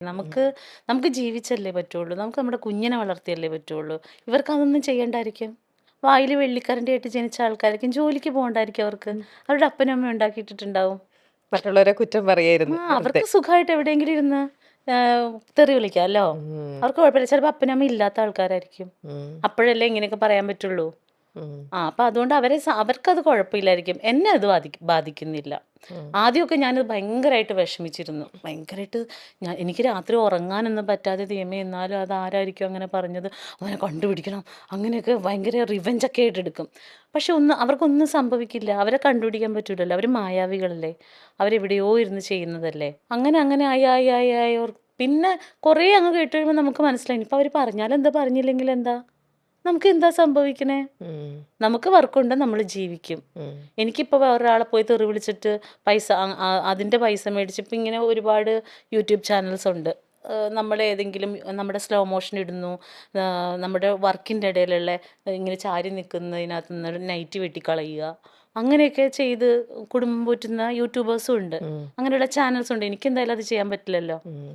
നമുക്ക് നമുക്ക് ജീവിച്ചല്ലേ പറ്റുള്ളൂ. നമുക്ക് നമ്മുടെ കുഞ്ഞിനെ വളർത്തിയല്ലേ പറ്റുള്ളൂ. ഇവർക്ക് അതൊന്നും ചെയ്യണ്ടായിരിക്കും. വായില് വെള്ളിക്കരണ്ടിയായിട്ട് ജനിച്ച ആൾക്കാരായിരിക്കും. ജോലിക്ക് പോകണ്ടായിരിക്കും അവർക്ക്. അവരുടെ അപ്പനും അമ്മയും ഉണ്ടാക്കിയിട്ടിട്ടുണ്ടാവും. മറ്റുള്ളവരെ കുറ്റം പറയായിരുന്നു വെറുതെ. അവർക്ക് സുഖമായിട്ട് എവിടെയെങ്കിലും ഇരുന്ന് തെറി വിളിക്കാമല്ലോ. ഉം, അവർക്ക് കുഴപ്പമില്ല. ചിലപ്പോൾ അപ്പനും അമ്മയും ഇല്ലാത്ത ആൾക്കാരായിരിക്കും. ഉം, അപ്പോഴല്ലേ ഇങ്ങനെയൊക്കെ പറയാൻ പറ്റുള്ളൂ. ഉം, അപ്പം അതുകൊണ്ട് അവർക്കത് കുഴപ്പമില്ലായിരിക്കും. എന്നെ അത് ബാധിക്കുന്നില്ല. ഉം, ആദ്യമൊക്കെ ഞാനത് ഭയങ്കരമായിട്ട് വിഷമിച്ചിരുന്നു. ഭയങ്കരമായിട്ട് എനിക്ക് രാത്രി ഉറങ്ങാനൊന്നും പറ്റാതെ ദൈവമേ എന്നാലും അതാരായിരിക്കും അങ്ങനെ പറഞ്ഞത്, അവനെ കണ്ടുപിടിക്കണം, അങ്ങനെയൊക്കെ ഭയങ്കര റിവെഞ്ചൊക്കെ ആയിട്ട് എടുക്കും. പക്ഷെ അവർക്കൊന്നും സംഭവിക്കില്ല. അവരെ കണ്ടുപിടിക്കാൻ പറ്റൂലല്ലോ. അവർ മായാവികളല്ലേ. അവരെവിടെയോ ഇരുന്ന് ചെയ്യുന്നതല്ലേ. അങ്ങനെ അങ്ങനെ ആയി ആയി ആയി ആയി പിന്നെ കുറേ അങ്ങ് കേട്ട് കഴിയുമ്പോൾ നമുക്ക് മനസ്സിലായി ഇനിയിപ്പോൾ അവർ പറഞ്ഞാലെന്താ പറഞ്ഞില്ലെങ്കിൽ എന്താ, നമുക്ക് എന്താ സംഭവിക്കണേ. ഉം, നമുക്ക് വർക്കുണ്ട്, നമ്മൾ ജീവിക്കും. ഉം, എനിക്കിപ്പോൾ വേറൊരാളെ പോയി തെറി വിളിച്ചിട്ട് പൈസ അതിൻ്റെ പൈസ മേടിച്ച് ഇപ്പം ഇങ്ങനെ ഒരുപാട് യൂട്യൂബ് ചാനൽസ് ഉണ്ട്. നമ്മൾ ഏതെങ്കിലും നമ്മുടെ സ്ലോ മോഷൻ ഇടുന്നു, നമ്മുടെ വർക്കിൻ്റെ ഇടയിലുള്ള ഇങ്ങനെ ചാരി നിൽക്കുന്നതിനകത്ത് നിന്ന് നൈറ്റ് വെട്ടിക്കളയുക, അങ്ങനെയൊക്കെ ചെയ്ത് കുടുംബം പോറ്റുന്ന യൂട്യൂബേഴ്സും ഉണ്ട്. ഉം, അങ്ങനെയുള്ള ചാനൽസ് ഉണ്ട്. എനിക്ക് എന്തായാലും അത് ചെയ്യാൻ പറ്റില്ലല്ലോ. ഉം.